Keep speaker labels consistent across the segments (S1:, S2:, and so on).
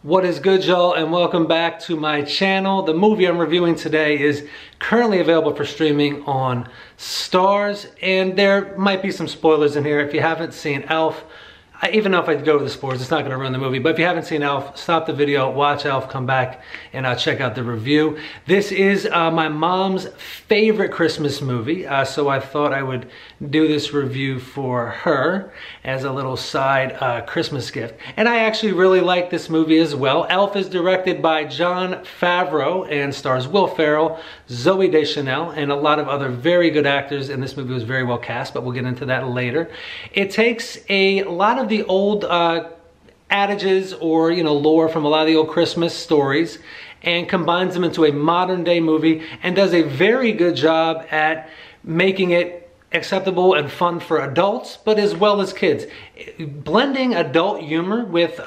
S1: What is good, y'all, and welcome back to my channel. The movie I'm reviewing today is currently available for streaming on Starz, and there might be some spoilers in here. If you haven't seen Elf, even though if I go over the spoilers, it's not going to ruin the movie, but if you haven't seen Elf, stop the video, watch Elf, come back, and check out the review. This is my mom's favorite Christmas movie, so I thought I would do this review for her as a little side Christmas gift. And I actually really like this movie as well. Elf is directed by Jon Favreau and stars Will Ferrell, Zooey Deschanel, and a lot of other very good actors, and this movie was very well cast, but we'll get into that later. It takes a lot of the old adages or lore from a lot of the old Christmas stories and combines them into a modern day movie and does a very good job at making it acceptable and fun for adults, but as well as kids. Blending adult humor with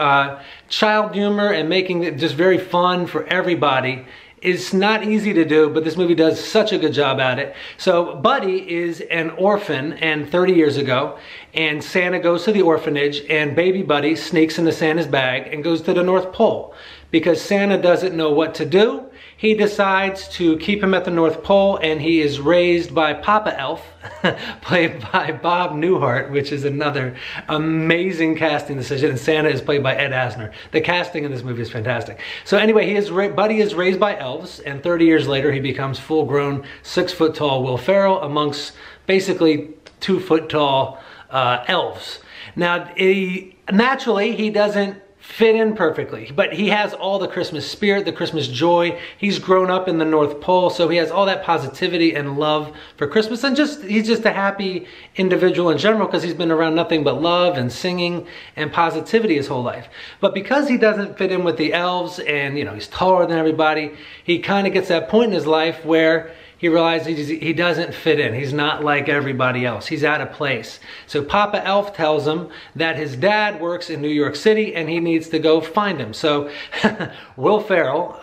S1: child humor and making it just very fun for everybody is not easy to do, but this movie does such a good job at it. So Buddy is an orphan, and 30 years ago, and Santa goes to the orphanage, and baby Buddy sneaks into Santa's bag and goes to the North Pole. Because Santa doesn't know what to do, he decides to keep him at the North Pole, and he is raised by Papa Elf, played by Bob Newhart, which is another amazing casting decision, and Santa is played by Ed Asner. The casting in this movie is fantastic. So anyway, Buddy is raised by elves, and 30 years later he becomes full-grown, 6-foot-tall Will Ferrell amongst basically 2-foot-tall elves. Now, naturally, he doesn't fit in perfectly, but he has all the Christmas spirit, the Christmas joy. He's grown up in the North Pole, so he has all that positivity and love for Christmas, and he's just a happy individual in general because he's been around nothing but love and singing and positivity his whole life. But because he doesn't fit in with the elves and he's taller than everybody, he kind of gets that point in his life where he realizes he doesn't fit in. He's not like everybody else. He's out of place. So Papa Elf tells him that his dad works in New York City and he needs to go find him. So Will Ferrell,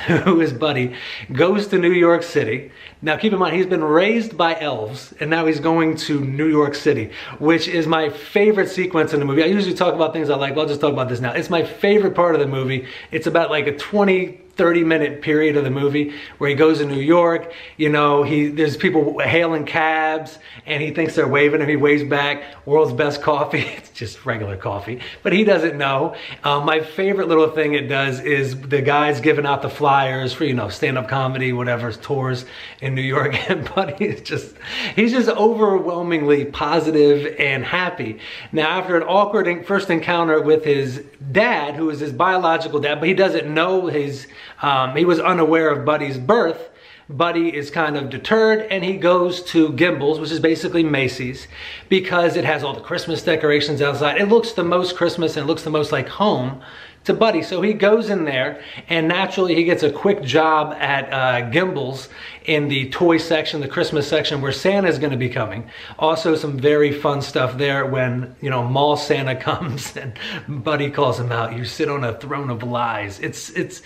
S1: who is Buddy, goes to New York City. Now keep in mind, he's been raised by elves and now he's going to New York City, which is my favorite sequence in the movie. I usually talk about things I like, but I'll just talk about this now. It's my favorite part of the movie. It's about like a 30-minute period of the movie where he goes to New York. There's people hailing cabs and he thinks they're waving him. He waves back, world's best coffee. It's just regular coffee, but he doesn't know. My favorite little thing it does is the guys giving out the flyers for, stand-up comedy, whatever, tours in New York. And Buddy is he's just overwhelmingly positive and happy. Now, after an awkward first encounter with his dad, who is his biological dad, but he doesn't know he was unaware of Buddy's birth, Buddy is kind of deterred and he goes to Gimbel's, which is basically Macy's, because it has all the Christmas decorations outside. It looks the most Christmas and it looks the most like home to Buddy. So he goes in there and naturally he gets a quick job at Gimbel's in the toy section, the Christmas section where Santa's going to be coming. Also some very fun stuff there when, mall Santa comes and Buddy calls him out. You sit on a throne of lies. It's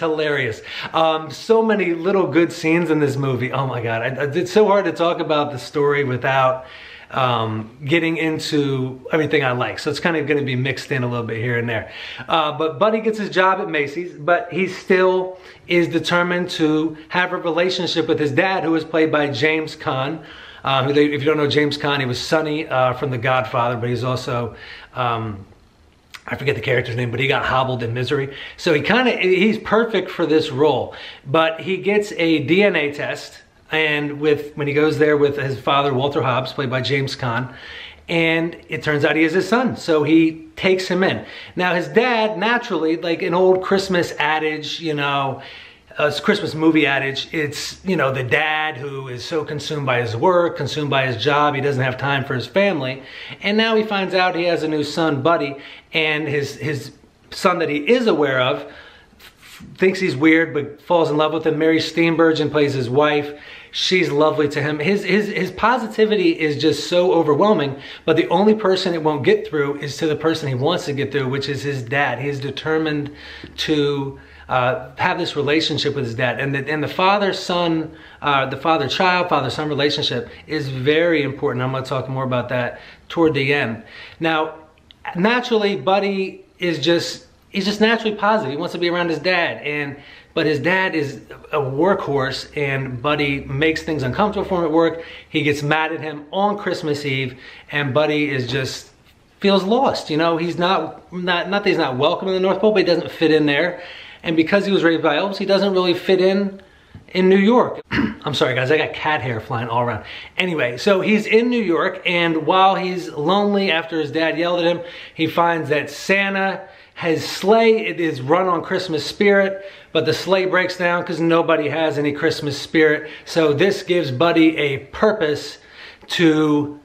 S1: hilarious. So many little good scenes in this movie. Oh my God. It's so hard to talk about the story without getting into everything I like. So it's kind of going to be mixed in a little bit here and there. But Buddy gets his job at Macy's, but he still is determined to have a relationship with his dad, who is played by James Caan. If you don't know James Caan, he was Sonny from The Godfather, but he's also, I forget the character's name, but he got hobbled in Misery. So he's perfect for this role. But he gets a DNA test, and when he goes there with his father, Walter Hobbs, played by James Caan, and it turns out he is his son, so he takes him in. Now his dad, naturally, like an old Christmas adage, Christmas movie adage, it's, the dad who is so consumed by his work, consumed by his job, he doesn't have time for his family. And now he finds out he has a new son, Buddy, and his son that he is aware of thinks he's weird but falls in love with him. Mary Steenburgen plays his wife. She's lovely to him. His positivity is just so overwhelming, but the only person it won't get through is to the person he wants to get through, which is his dad. He's determined to have this relationship with his dad. And the father-son, the father-child, father-son relationship is very important. I'm going to talk more about that toward the end. Now, naturally, Buddy is just he's just naturally positive. He wants to be around his dad, but his dad is a workhorse, and Buddy makes things uncomfortable for him at work. He gets mad at him on Christmas Eve, and Buddy is just feels lost. You know, he's not that he's not welcome in the North Pole, but he doesn't fit in there. And because he was raised by elves, he doesn't really fit in New York. I'm sorry guys, I got cat hair flying all around. Anyway, so he's in New York, and while he's lonely after his dad yelled at him, he finds that Santa, his sleigh, it is run on Christmas spirit, but the sleigh breaks down because nobody has any Christmas spirit. So this gives Buddy a purpose to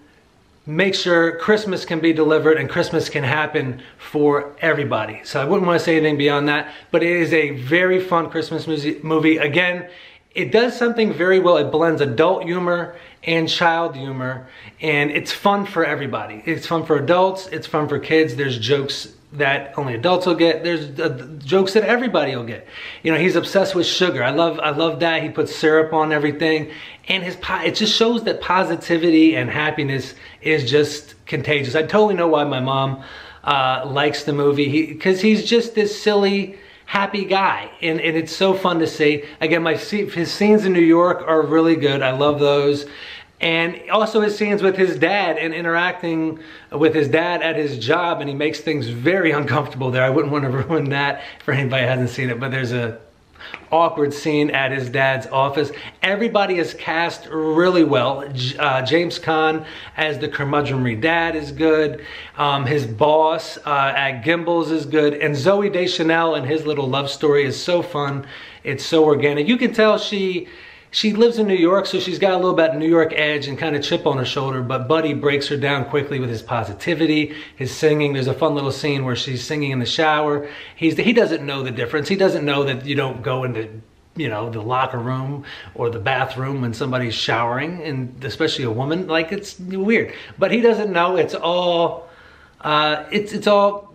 S1: make sure Christmas can be delivered and Christmas can happen for everybody. So I wouldn't want to say anything beyond that, but it is a very fun Christmas movie. Again, it does something very well. It blends adult humor and child humor, and it's fun for everybody. It's fun for adults, it's fun for kids. There's jokes that only adults will get. There's jokes that everybody will get. You know, he's obsessed with sugar. I love that. He puts syrup on everything, and it just shows that positivity and happiness is just contagious. I totally know why my mom likes the movie, because he's just this silly, happy guy, and it's so fun to see. Again, his scenes in New York are really good. I love those. And also his scenes with his dad and interacting with his dad at his job, and he makes things very uncomfortable there. I wouldn't want to ruin that for anybody who hasn't seen it, but there's a awkward scene at his dad's office. Everybody is cast really well. James Caan as the curmudgeonly dad is good. His boss at Gimbel's is good. And Zooey Deschanel and his little love story is so fun. It's so organic. You can tell she lives in New York, so she's got a little bit of New York edge and kind of chip on her shoulder, but Buddy breaks her down quickly with his positivity, his singing. There's a fun little scene where she's singing in the shower. He doesn't know the difference. He doesn't know that you don't go into, you know, the locker room or the bathroom when somebody's showering, and especially a woman. Like, it's weird. But he doesn't know. It's all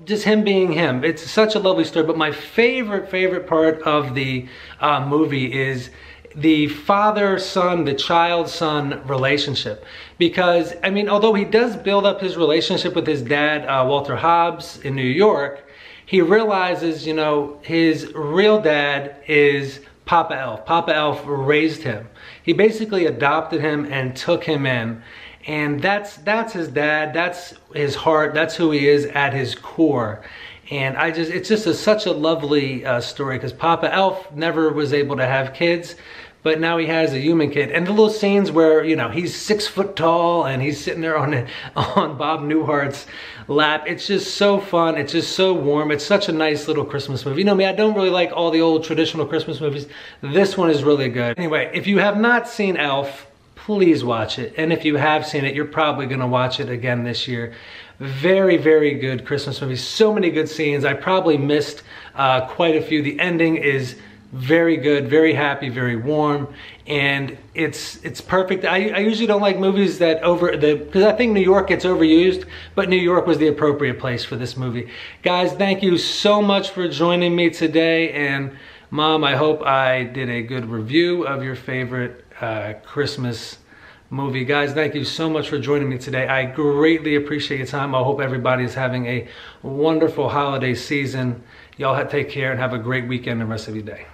S1: just him being him. It's such a lovely story. But my favorite part of the movie is the father-son, the child-son relationship. Because, I mean, although he does build up his relationship with his dad, Walter Hobbs, in New York, he realizes, you know, his real dad is Papa Elf. Papa Elf raised him. He basically adopted him and took him in. And that's his dad, that's his heart, that's who he is at his core. And it's just such a lovely story, because Papa Elf never was able to have kids, but now he has a human kid. And the little scenes where, you know, he's 6 foot tall and he's sitting there on Bob Newhart's lap. It's just so fun. It's just so warm. It's such a nice little Christmas movie. You know me, I don't really like all the old traditional Christmas movies. This one is really good. Anyway, if you have not seen Elf, please watch it. And if you have seen it, you're probably gonna watch it again this year. Very good Christmas movie. So many good scenes. I probably missed quite a few. The ending is very good, very happy, very warm, and it's perfect. I usually don't like movies that because I think New York gets overused, but New York was the appropriate place for this movie. Guys, thank you so much for joining me today, and Mom, I hope I did a good review of your favorite Christmas movie. Guys, thank you so much for joining me today. I greatly appreciate your time. I hope everybody is having a wonderful holiday season. Y'all take care and have a great weekend the rest of your day.